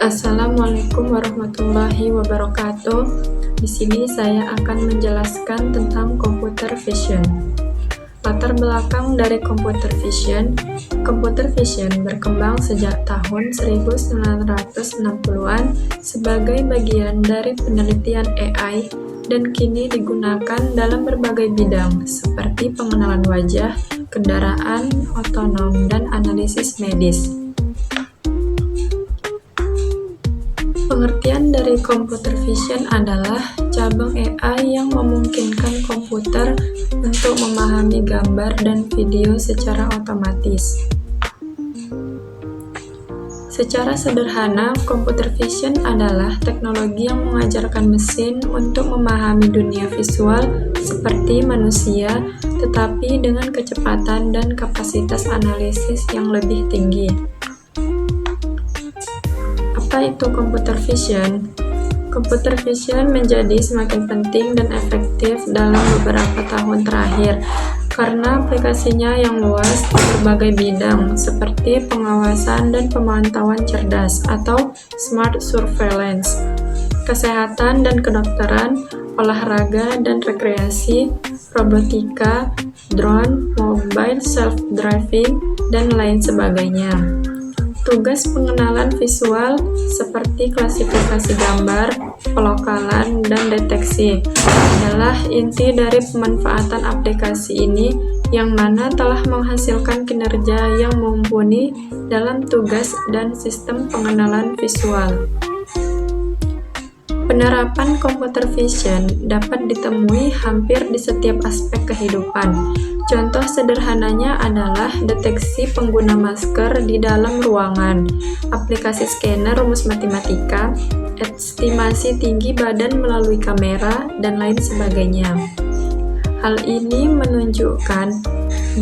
Assalamualaikum warahmatullahi wabarakatuh. Di sini saya akan menjelaskan tentang computer vision. Latar belakang dari computer vision berkembang sejak tahun 1960-an sebagai bagian dari penelitian AI dan kini digunakan dalam berbagai bidang seperti pengenalan wajah, kendaraan otonom, dan analisis medis. Pengertian dari computer vision adalah cabang AI yang memungkinkan komputer untuk memahami gambar dan video secara otomatis. Secara sederhana, computer vision adalah teknologi yang mengajarkan mesin untuk memahami dunia visual seperti manusia, tetapi dengan kecepatan dan kapasitas analisis yang lebih tinggi. Apa itu computer vision? Computer vision menjadi semakin penting dan efektif dalam beberapa tahun terakhir karena aplikasinya yang luas di berbagai bidang seperti pengawasan dan pemantauan cerdas atau smart surveillance, kesehatan dan kedokteran, olahraga dan rekreasi, robotika, drone, mobile self-driving, dan lain sebagainya. Tugas pengenalan visual seperti klasifikasi gambar, pelokalan, dan deteksi adalah inti dari pemanfaatan aplikasi ini yang mana telah menghasilkan kinerja yang mumpuni dalam tugas dan sistem pengenalan visual. Penerapan computer vision dapat ditemui hampir di setiap aspek kehidupan. Contoh sederhananya adalah deteksi pengguna masker di dalam ruangan, aplikasi scanner rumus matematika, estimasi tinggi badan melalui kamera, dan lain sebagainya. Hal ini menunjukkan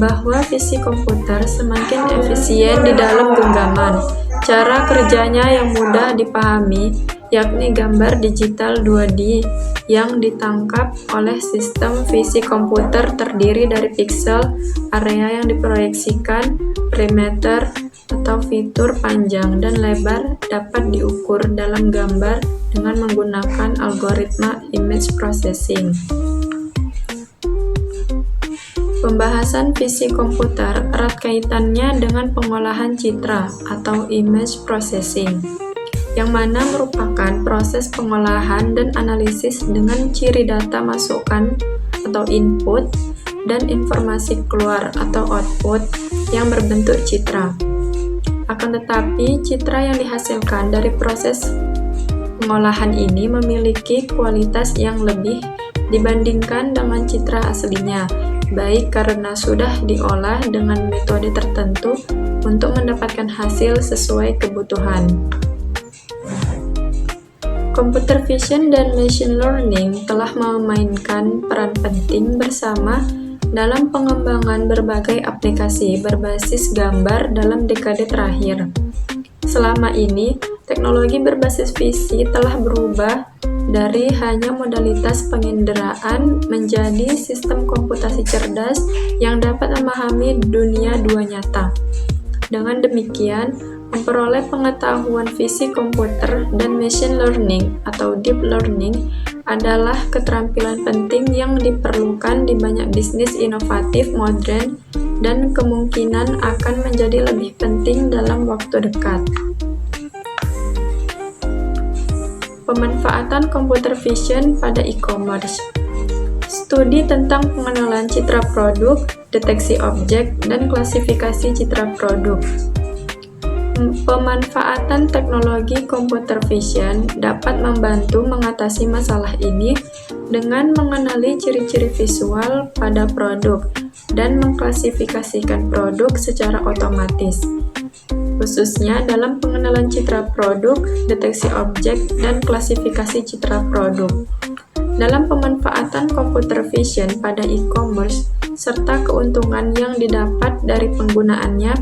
bahwa visi komputer semakin efisien di dalam genggaman. Cara kerjanya yang mudah dipahami, yakni gambar digital 2D yang ditangkap oleh sistem visi komputer terdiri dari piksel, area yang diproyeksikan, perimeter atau fitur panjang dan lebar dapat diukur dalam gambar dengan menggunakan algoritma image processing. Pembahasan visi komputer erat kaitannya dengan pengolahan citra atau image processing, yang mana merupakan proses pengolahan dan analisis dengan ciri data masukan atau input dan informasi keluar atau output yang berbentuk citra. Akan tetapi, citra yang dihasilkan dari proses pengolahan ini memiliki kualitas yang lebih dibandingkan dengan citra aslinya, baik karena sudah diolah dengan metode tertentu untuk mendapatkan hasil sesuai kebutuhan. Computer vision dan machine learning telah memainkan peran penting bersama dalam pengembangan berbagai aplikasi berbasis gambar dalam dekade terakhir. Selama ini, teknologi berbasis visi telah berubah dari hanya modalitas penginderaan menjadi sistem komputasi cerdas yang dapat memahami dunia dua nyata. Dengan demikian, memperoleh pengetahuan visi komputer dan machine learning atau deep learning adalah keterampilan penting yang diperlukan di banyak bisnis inovatif modern dan kemungkinan akan menjadi lebih penting dalam waktu dekat. Pemanfaatan computer vision pada e-commerce. Studi tentang pengenalan citra produk, deteksi objek, dan klasifikasi citra produk. Pemanfaatan teknologi computer vision dapat membantu mengatasi masalah ini dengan mengenali ciri-ciri visual pada produk dan mengklasifikasikan produk secara otomatis, khususnya dalam pengenalan citra produk, deteksi objek, dan klasifikasi citra produk. Dalam pemanfaatan computer vision pada e-commerce, serta keuntungan yang didapat dari penggunaannya,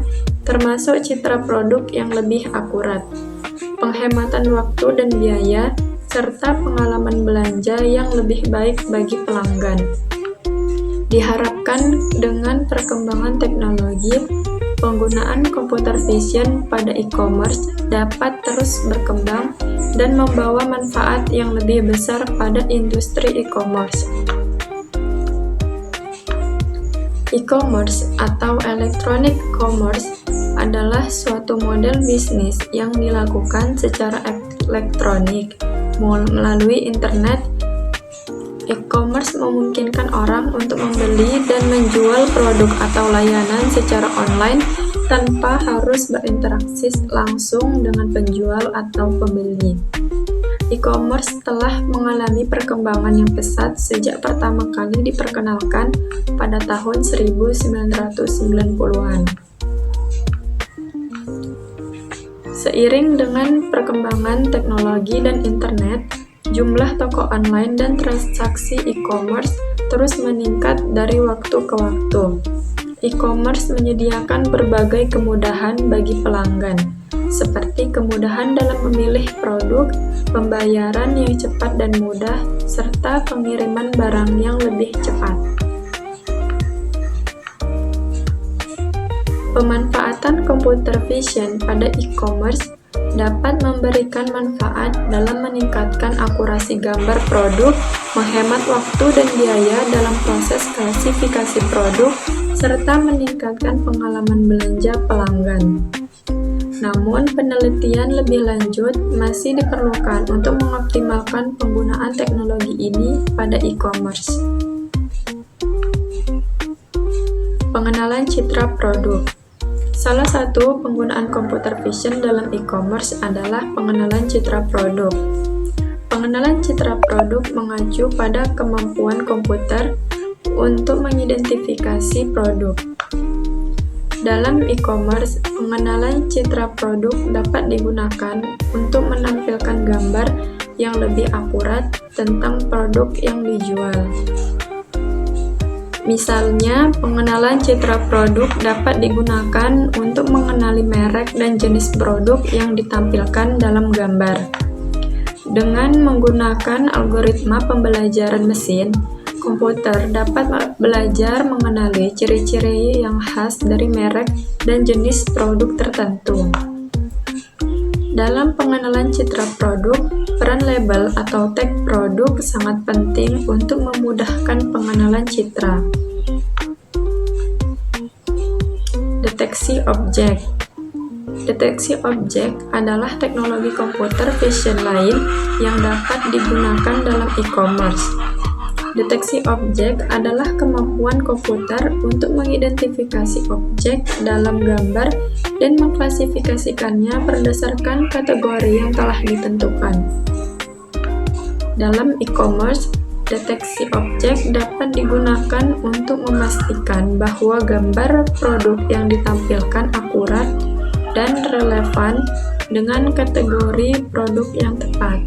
termasuk citra produk yang lebih akurat, penghematan waktu dan biaya, serta pengalaman belanja yang lebih baik bagi pelanggan. Diharapkan dengan perkembangan teknologi, penggunaan computer vision pada e-commerce dapat terus berkembang dan membawa manfaat yang lebih besar pada industri e-commerce. E-commerce atau electronic commerce adalah suatu model bisnis yang dilakukan secara elektronik melalui internet. E-commerce memungkinkan orang untuk membeli dan menjual produk atau layanan secara online tanpa harus berinteraksi langsung dengan penjual atau pembeli. E-commerce telah mengalami perkembangan yang pesat sejak pertama kali diperkenalkan pada tahun 1990-an. Seiring dengan perkembangan teknologi dan internet, jumlah toko online dan transaksi e-commerce terus meningkat dari waktu ke waktu. E-commerce menyediakan berbagai kemudahan bagi pelanggan, seperti kemudahan dalam memilih produk, pembayaran yang cepat dan mudah, serta pengiriman barang yang lebih cepat. Pemanfaatan computer vision pada e-commerce dapat memberikan manfaat dalam meningkatkan akurasi gambar produk, menghemat waktu dan biaya dalam proses klasifikasi produk, serta meningkatkan pengalaman belanja pelanggan. Namun, penelitian lebih lanjut masih diperlukan untuk mengoptimalkan penggunaan teknologi ini pada e-commerce. Pengenalan citra produk. Salah satu penggunaan computer vision dalam e-commerce adalah pengenalan citra produk. Pengenalan citra produk mengacu pada kemampuan komputer untuk mengidentifikasi produk. Dalam e-commerce, pengenalan citra produk dapat digunakan untuk menampilkan gambar yang lebih akurat tentang produk yang dijual. Misalnya, pengenalan citra produk dapat digunakan untuk mengenali merek dan jenis produk yang ditampilkan dalam gambar. Dengan menggunakan algoritma pembelajaran mesin, komputer dapat belajar mengenali ciri-ciri yang khas dari merek dan jenis produk tertentu. Dalam pengenalan citra produk, peran label atau tag produk sangat penting untuk memudahkan pengenalan citra. Deteksi objek. Deteksi objek adalah teknologi komputer vision lain yang dapat digunakan dalam e-commerce. Deteksi objek adalah kemampuan komputer untuk mengidentifikasi objek dalam gambar dan mengklasifikasikannya berdasarkan kategori yang telah ditentukan. Dalam e-commerce, deteksi objek dapat digunakan untuk memastikan bahwa gambar produk yang ditampilkan akurat dan relevan dengan kategori produk yang tepat.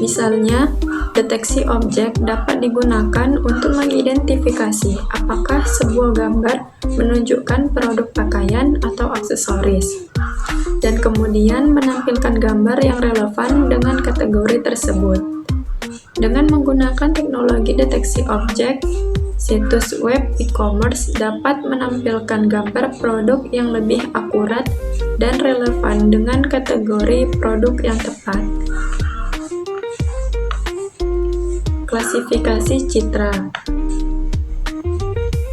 Misalnya, deteksi objek dapat digunakan untuk mengidentifikasi apakah sebuah gambar menunjukkan produk pakaian atau aksesoris, dan kemudian menampilkan gambar yang relevan dengan kategori tersebut. Dengan menggunakan teknologi deteksi objek, situs web e-commerce dapat menampilkan gambar produk yang lebih akurat dan relevan dengan kategori produk yang tepat. Klasifikasi citra.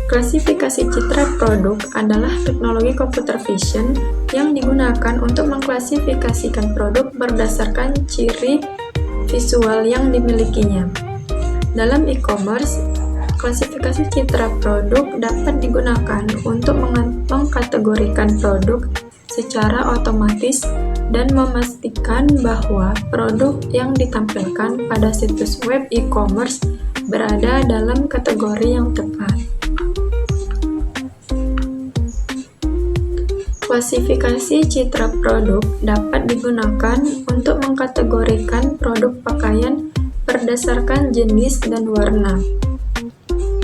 Klasifikasi citra produk adalah teknologi computer vision yang digunakan untuk mengklasifikasikan produk berdasarkan ciri visual yang dimilikinya. Dalam e-commerce, klasifikasi citra produk dapat digunakan untuk mengkategorikan produk secara otomatis dan memastikan bahwa produk yang ditampilkan pada situs web e-commerce berada dalam kategori yang tepat. Klasifikasi citra produk dapat digunakan untuk mengkategorikan produk pakaian berdasarkan jenis dan warna.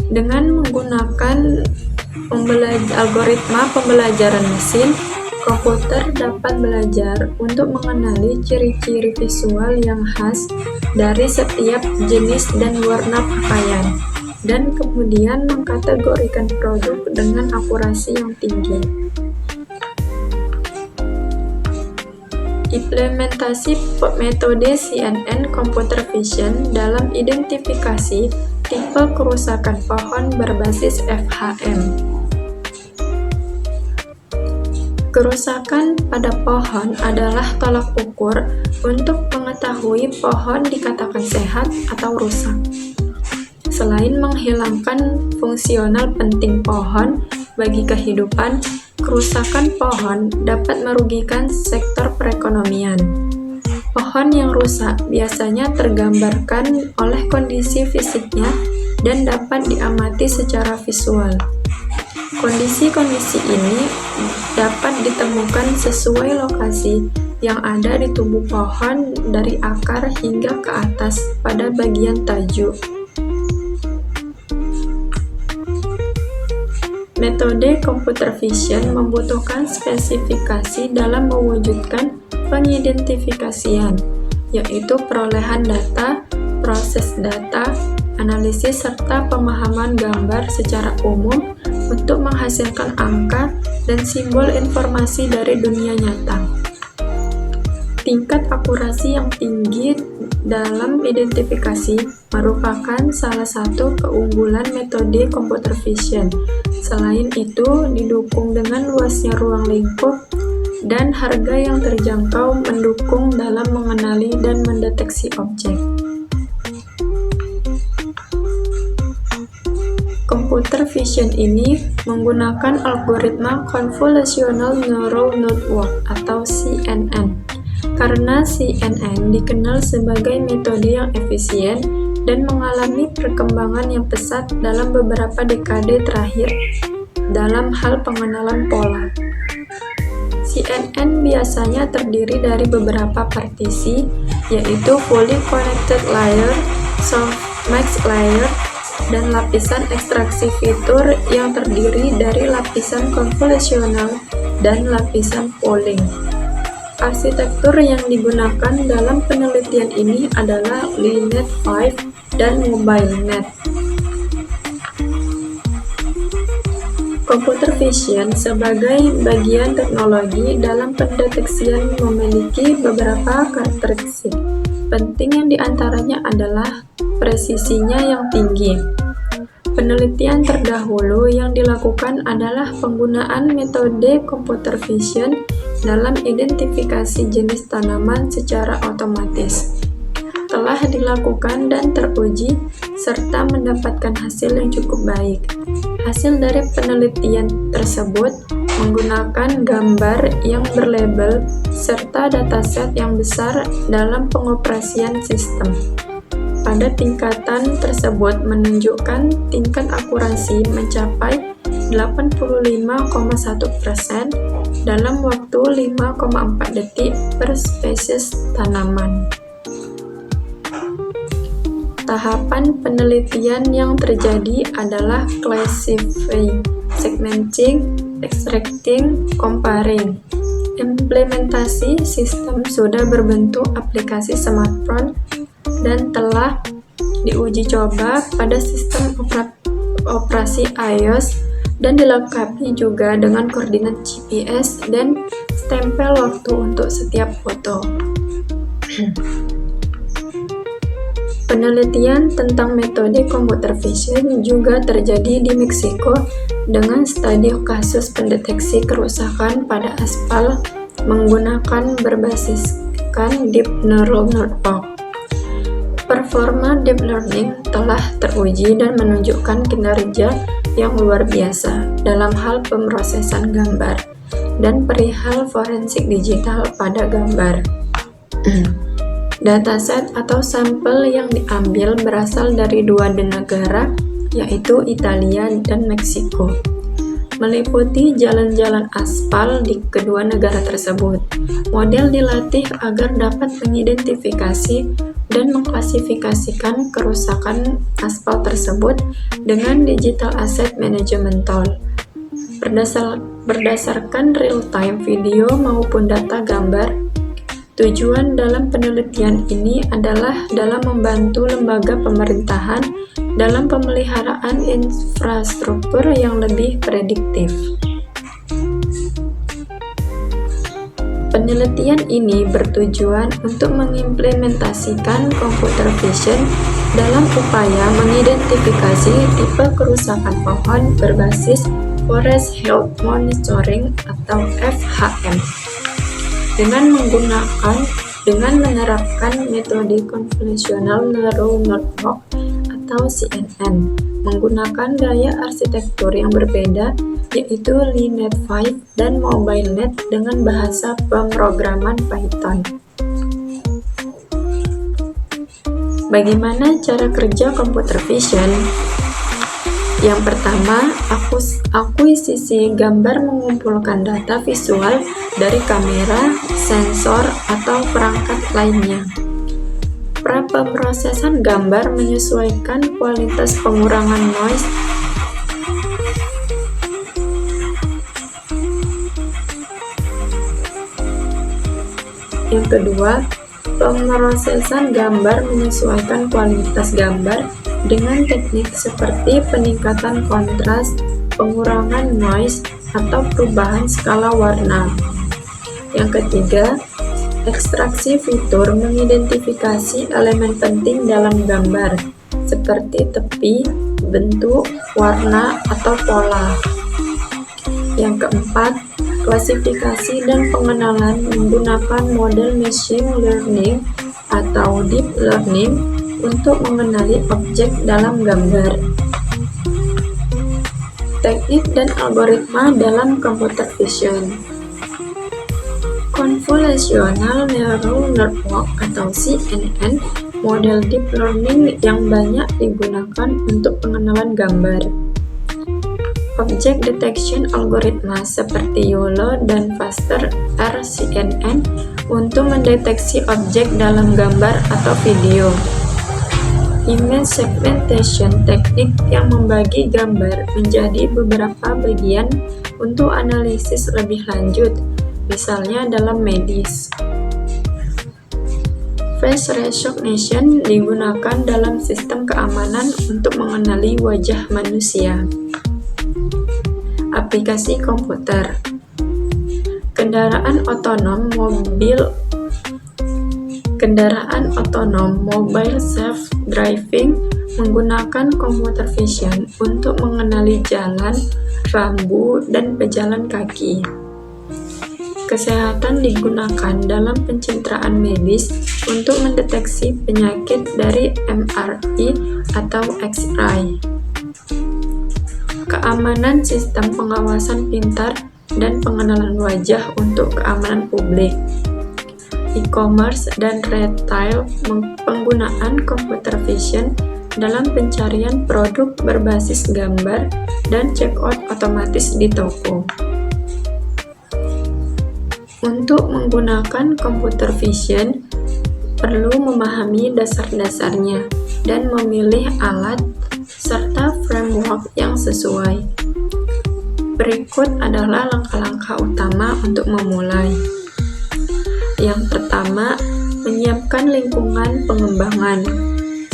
Dengan menggunakan algoritma pembelajaran mesin, Komputer dapat belajar untuk mengenali ciri-ciri visual yang khas dari setiap jenis dan warna pakaian, dan kemudian mengkategorikan produk dengan akurasi yang tinggi. Implementasi metode CNN Computer Vision dalam identifikasi tipe kerusakan pohon berbasis FHM. Kerusakan pada pohon adalah tolak ukur untuk mengetahui pohon dikatakan sehat atau rusak. Selain menghilangkan fungsional penting pohon bagi kehidupan, kerusakan pohon dapat merugikan sektor perekonomian. Pohon yang rusak biasanya tergambarkan oleh kondisi fisiknya dan dapat diamati secara visual. Kondisi-kondisi ini dapat ditemukan sesuai lokasi yang ada di tubuh pohon dari akar hingga ke atas pada bagian tajuk. Metode computer vision membutuhkan spesifikasi dalam mewujudkan pengidentifikasian, yaitu perolehan data, proses data, analisis serta pemahaman gambar secara umum untuk menghasilkan angka dan simbol informasi dari dunia nyata. Tingkat akurasi yang tinggi dalam identifikasi merupakan salah satu keunggulan metode computer vision. Selain itu, didukung dengan luasnya ruang lingkup dan harga yang terjangkau mendukung dalam mengenali dan mendeteksi objek. Computer vision ini menggunakan algoritma Convolutional Neural Network atau CNN. Karena CNN dikenal sebagai metode yang efisien dan mengalami perkembangan yang pesat dalam beberapa dekade terakhir dalam hal pengenalan pola. CNN biasanya terdiri dari beberapa partisi, yaitu fully connected layer, softmax layer, dan lapisan ekstraksi fitur yang terdiri dari lapisan konvolusional dan lapisan pooling. Arsitektur yang digunakan dalam penelitian ini adalah LeNet 5 dan MobileNet. Computer vision sebagai bagian teknologi dalam pendeteksian memiliki beberapa karakteristik penting yang diantaranya adalah presisinya yang tinggi. Penelitian terdahulu yang dilakukan adalah penggunaan metode computer vision dalam identifikasi jenis tanaman secara otomatis. Telah dilakukan dan teruji serta mendapatkan hasil yang cukup baik. Hasil dari penelitian tersebut menggunakan gambar yang berlabel serta dataset yang besar dalam pengoperasian sistem. Pada tingkatan tersebut menunjukkan tingkat akurasi mencapai 85,1% dalam waktu 5,4 detik per spesies tanaman. Tahapan penelitian yang terjadi adalah classifying, segmenting, extracting, comparing. Implementasi sistem sudah berbentuk aplikasi smartphone dan telah diuji coba pada sistem operasi iOS dan dilengkapi juga dengan koordinat GPS dan stempel waktu untuk setiap foto. Penelitian tentang metode computer vision juga terjadi di Meksiko dengan studi kasus pendeteksi kerusakan pada aspal menggunakan berbasiskan Deep Neural Network. Performa Deep Learning telah teruji dan menunjukkan kinerja yang luar biasa dalam hal pemrosesan gambar dan perihal forensik digital pada gambar. Dataset atau sampel yang diambil berasal dari dua negara, yaitu Italia dan Meksiko, meliputi jalan-jalan aspal di kedua negara tersebut. Model dilatih agar dapat mengidentifikasi dan mengklasifikasikan kerusakan aspal tersebut dengan Digital Asset Management Tool. berdasarkan real-time video maupun data gambar. Tujuan dalam penelitian ini adalah dalam membantu lembaga pemerintahan dalam pemeliharaan infrastruktur yang lebih prediktif. Penelitian ini bertujuan untuk mengimplementasikan computer vision dalam upaya mengidentifikasi tipe kerusakan pohon berbasis Forest Health Monitoring atau FHM dengan menerapkan metode Convolutional Neural Network atau CNN menggunakan gaya arsitektur yang berbeda, yaitu LeNet 5 dan MobileNet dengan bahasa pemrograman Python. Bagaimana cara kerja computer vision? Yang pertama, akuisisi gambar mengumpulkan data visual dari kamera, sensor, atau perangkat lainnya. Prapemrosesan gambar menyesuaikan kualitas pengurangan noise Yang kedua, pemrosesan gambar menyesuaikan kualitas gambar dengan teknik seperti peningkatan kontras, pengurangan noise, atau perubahan skala warna. Yang ketiga, ekstraksi fitur mengidentifikasi elemen penting dalam gambar, seperti tepi, bentuk, warna, atau pola. Yang keempat, klasifikasi dan pengenalan menggunakan model machine learning atau deep learning untuk mengenali objek dalam gambar. Teknik dan algoritma dalam computer vision. Convolutional Neural Network atau CNN, model deep learning yang banyak digunakan untuk pengenalan gambar. Object detection algoritma seperti YOLO dan Faster RCNN untuk mendeteksi objek dalam gambar atau video. Image segmentation teknik yang membagi gambar menjadi beberapa bagian untuk analisis lebih lanjut, misalnya dalam medis. Face recognition digunakan dalam sistem keamanan untuk mengenali wajah manusia. Aplikasi komputer. Kendaraan otonom mobile self-driving menggunakan computer vision untuk mengenali jalan, rambu, dan pejalan kaki. Kesehatan digunakan dalam pencitraan medis untuk mendeteksi penyakit dari MRI atau X-ray. Keamanan sistem pengawasan pintar dan pengenalan wajah untuk keamanan publik. E-commerce dan retail penggunaan computer vision dalam pencarian produk berbasis gambar dan checkout otomatis di toko. Untuk menggunakan computer vision, perlu memahami dasar-dasarnya dan memilih alat serta framework yang sesuai. Berikut adalah langkah-langkah utama untuk memulai. Yang pertama, menyiapkan lingkungan pengembangan.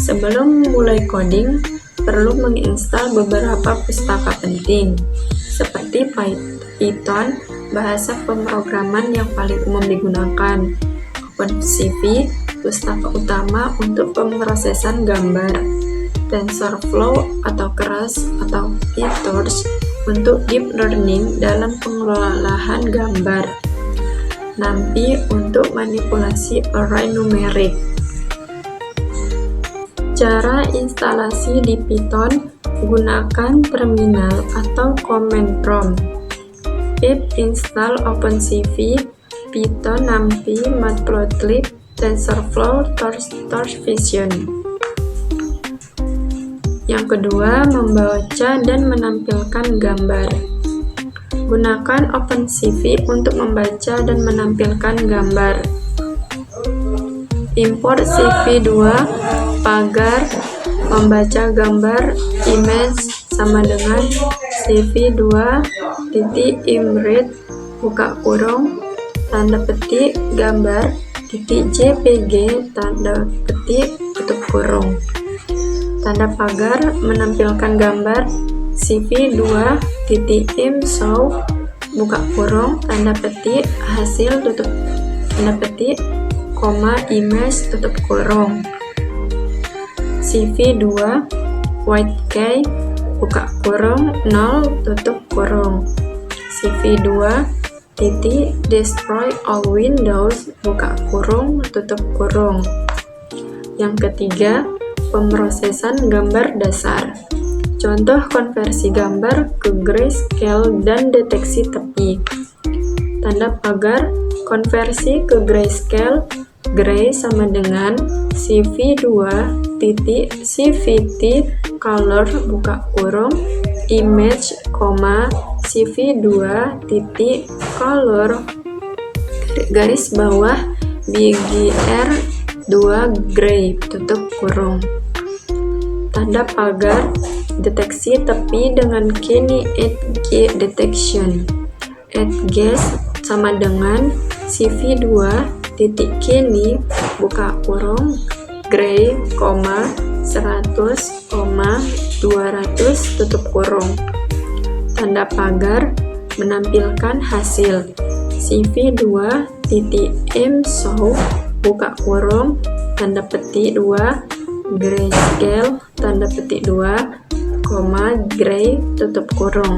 Sebelum memulai coding, perlu menginstal beberapa pustaka penting, seperti Python, bahasa pemrograman yang paling umum digunakan, OpenCV, pustaka utama untuk pemrosesan gambar, TensorFlow atau Keras atau PyTorch untuk deep learning dalam pengelolaan gambar, NumPy untuk manipulasi array numerik. Cara instalasi di Python, gunakan terminal atau command prompt. Pip install OpenCV, Python, NumPy, Matplotlib, TensorFlow, Torch Vision. Yang kedua, membaca dan menampilkan gambar. Gunakan OpenCV untuk membaca dan menampilkan gambar. Import CV2 pagar membaca gambar image sama dengan CV2 titik image buka kurung tanda petik gambar titik JPG tanda petik tutup kurung. Tanda pagar menampilkan gambar CV2 titik imshow buka kurung tanda petik hasil tutup tanda petik koma image tutup kurung. CV2 white key buka kurung 0 tutup kurung. CV2 titik destroy all windows buka kurung tutup kurung. Yang ketiga, pemrosesan gambar dasar. Contoh konversi gambar ke grayscale dan deteksi tepi. Tanda pagar konversi ke grayscale, gray sama dengan CV2 titik CVT color buka kurung image, CV2 titik color garis bawah BGR 2 gray tutup kurung. Tanda pagar deteksi tepi dengan Keyne Edge detection. Edge sama dengan CV2 titik Keyne buka kurung gray, 100, 200 tutup kurung. Tanda pagar menampilkan hasil CV2 titik imshow buka kurung tanda petik 2 grayscale tanda petik 2, gray tutup kurung.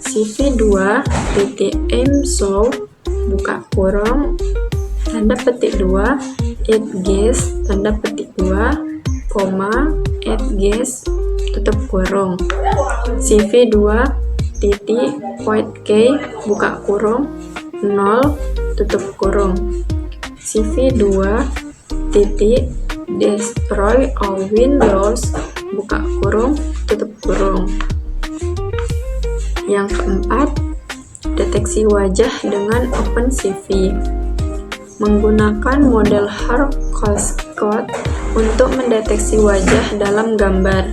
CV2 titik imshow buka kurung tanda petik 2 edge tanda petik 2, edge tutup kurung. CV2 titik white key buka kurung 0 tutup kurung. CV2 titik destroy all windows buka kurung tutup kurung. Yang keempat, deteksi wajah dengan OpenCV. Menggunakan model Hard-Cascade untuk mendeteksi wajah dalam gambar.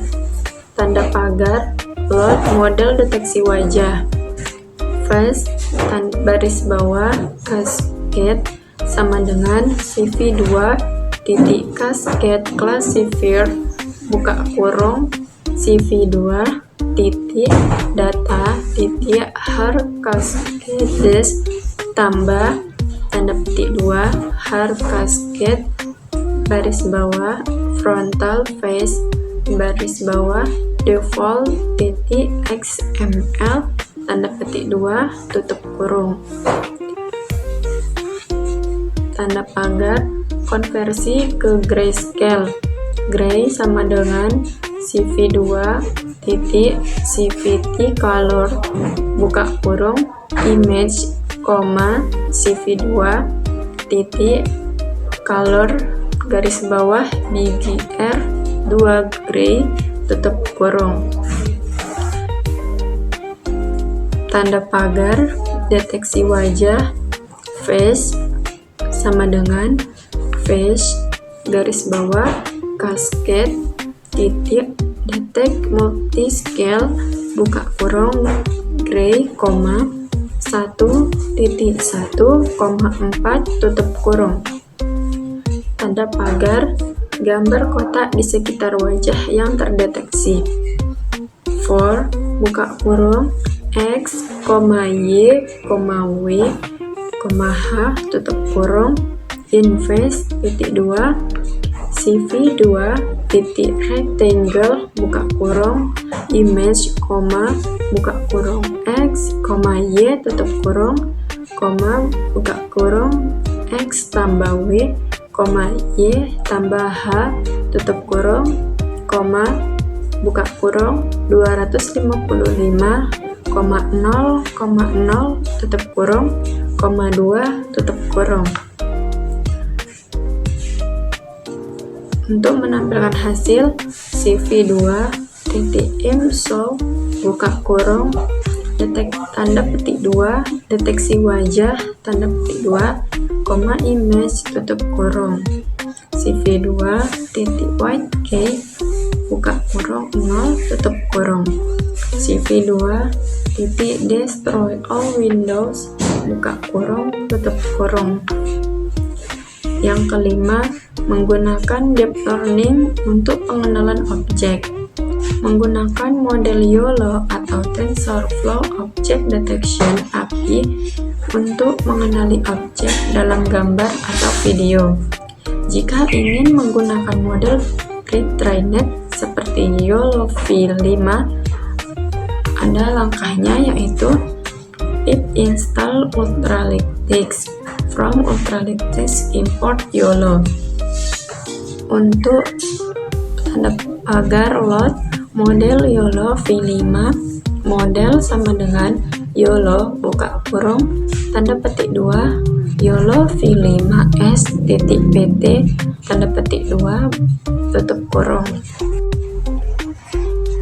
Tanda pagar load model deteksi wajah. Face baris bawah cascade sama dengan CV2 titik cascade classifier buka kurung CV2 titik data titik Hard-Cascades tambah tanda petik 2 Hard-Cascade baris bawah frontal face baris bawah default titik XML tanda petik 2 tutup kurung. Tanda pagar konversi ke grayscale. Gray sama dengan CV2 titik CVT color buka kurung image, CV2 titik color garis bawah BGR 2 gray tutup kurung. Tanda pagar deteksi wajah face sama dengan face garis bawah cascade titik detect multiscale buka kurung gray, 1.1,4 tutup kurung. Tanda pagar gambar kotak di sekitar wajah yang terdeteksi. For buka kurung X, Y, W, H tutup kurung inface titik 2 CV2 titik rectangle buka kurung image, buka kurung X, Y tutup kurung, buka kurung X tambah W, Y tambah H tutup kurung, buka kurung 255,0,0 tutup kurung, 2 tutup kurung. Untuk menampilkan hasil CV2 titik imshow buka kurung tanda petik 2 deteksi wajah tanda petik 2, image tutup kurung CV2 titik white key buka kurung 0 tutup kurung. CV2 destroy all windows buka kurung tutup kurung. Yang kelima, menggunakan deep learning untuk pengenalan objek. Menggunakan model YOLO atau TensorFlow Object Detection API untuk mengenali objek dalam gambar atau video. Jika ingin menggunakan model pre-trained seperti YOLO V5, ada langkahnya, yaitu pip install Ultralytics. From Ultralytics import YOLO. Untuk tanda pagar load model YOLO V5, model sama dengan YOLO buka kurung tanda petik 2 YOLO V5s titik pt tanda petik 2 tutup kurung.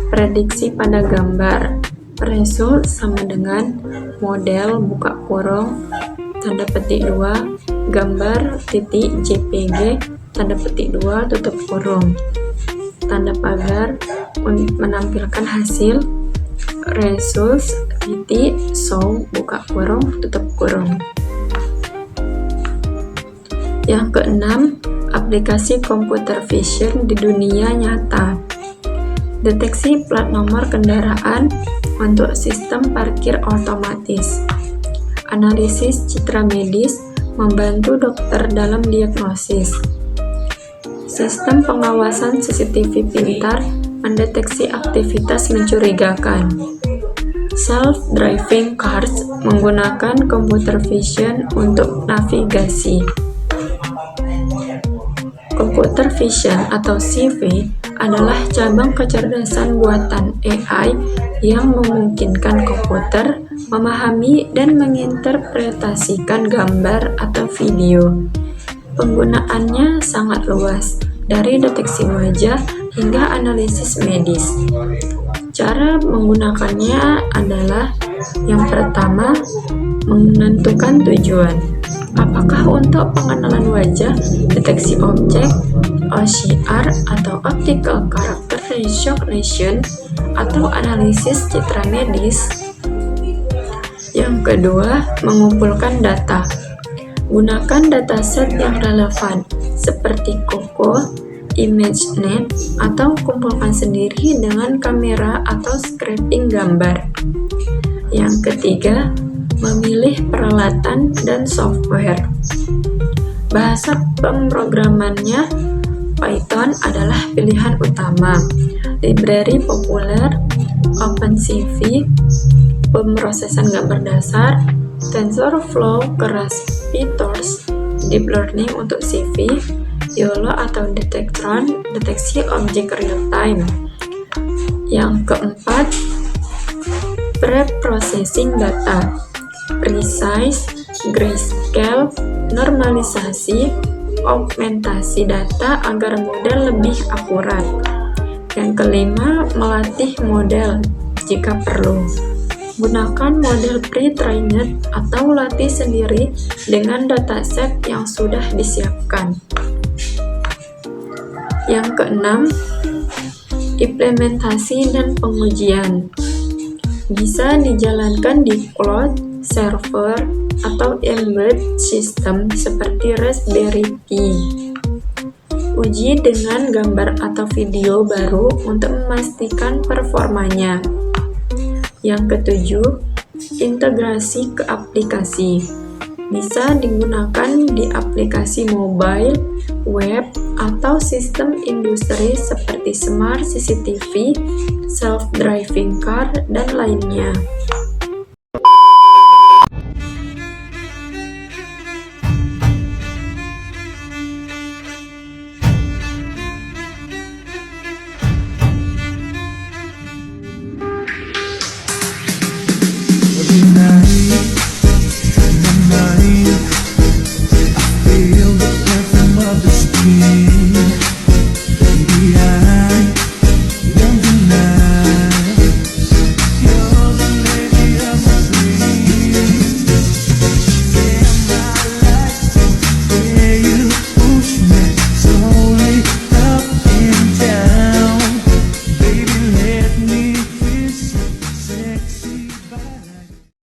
Prediksi pada gambar result sama dengan model buka kurung tanda petik 2 gambar titik JPG tanda petik 2 tutup kurung. Tanda pagar menampilkan hasil results titik show buka kurung tutup kurung. Yang keenam, aplikasi computer vision di dunia nyata. Deteksi plat nomor kendaraan untuk sistem parkir otomatis. Analisis citra medis membantu dokter dalam diagnosis. Sistem pengawasan CCTV pintar mendeteksi aktivitas mencurigakan. Self-driving cars menggunakan computer vision untuk navigasi. Computer vision atau CV adalah cabang kecerdasan buatan AI yang memungkinkan komputer memahami dan menginterpretasikan gambar atau video. Penggunaannya sangat luas, dari deteksi wajah hingga analisis medis. Cara menggunakannya adalah yang pertama, menentukan tujuan. Apakah untuk pengenalan wajah, deteksi objek, OCR atau Optical Character Recognition, atau analisis citra medis. Yang kedua, mengumpulkan data. Gunakan dataset yang relevan, seperti COCO, ImageNet, atau kumpulkan sendiri dengan kamera atau scraping gambar. Yang ketiga, memilih peralatan dan software. Bahasa pemrogramannya Python adalah pilihan utama. Library populer OpenCV, pemrosesan gambar dasar, TensorFlow keras PyTorch, Deep Learning untuk CV, YOLO atau Detectron, deteksi objek real time. Yang keempat, pre-processing data, precise, grayscale, normalisasi, augmentasi data agar model lebih akurat. Yang kelima, melatih model jika perlu. Gunakan model pre-trained atau latih sendiri dengan dataset yang sudah disiapkan. Yang keenam, implementasi dan pengujian. Bisa dijalankan di cloud, server, atau embedded system seperti Raspberry Pi. Uji dengan gambar atau video baru untuk memastikan performanya. Yang ketujuh, integrasi ke aplikasi. Bisa digunakan di aplikasi mobile, web, atau sistem industri seperti smart CCTV, self-driving car, dan lainnya.